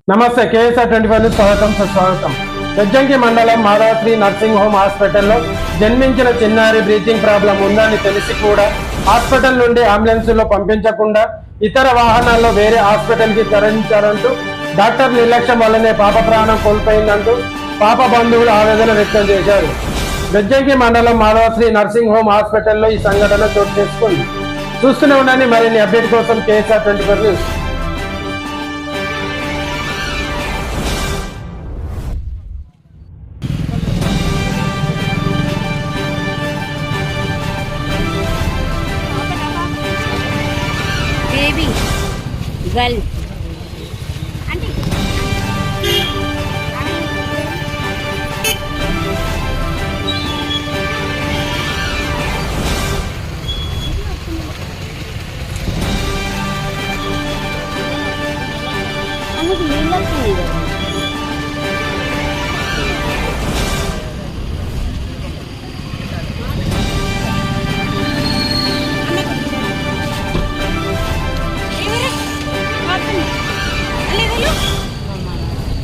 నమస్తే కేఎస్ఆర్ 25 స్వాగతం సుస్వాగతం. గజ్జంకి మండలం మాధవశ్రీ నర్సింగ్ హోమ్ హాస్పిటల్లో జన్మించిన చిన్నారి బ్రీతింగ్ ప్రాబ్లం ఉందని తెలిసి కూడా హాస్పిటల్ నుండి అంబులెన్స్లో పంపించకుండా ఇతర వాహనాల్లో వేరే హాస్పిటల్కి తరలించారంటూ డాక్టర్ నిర్లక్ష్యం వల్లనే పాప ప్రాణం కోల్పోయిందంటూ పాప బంధువులు ఆవేదన వ్యక్తం చేశారు. గజ్జంకి మండలం మాధవశ్రీ నర్సింగ్ హోమ్ హాస్పిటల్లో ఈ సంఘటన చోటు చేసుకుంది. చూస్తూనే ఉండండి మరిన్ని అప్డేట్ కోసం కేఎస్ఆర్ 24 న్యూస్. बेबी गर्ल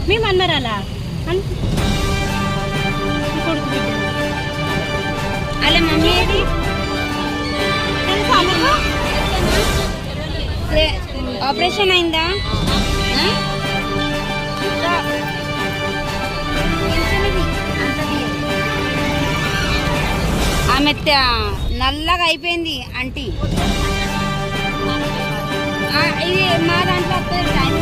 మేము అన్నారు అలా అలా మమ్మీ ఏది ఆపరేషన్ అయిందా? ఆమె నల్లగా అయిపోయింది ఆంటీ. ఇది మా దాంట్లో టైం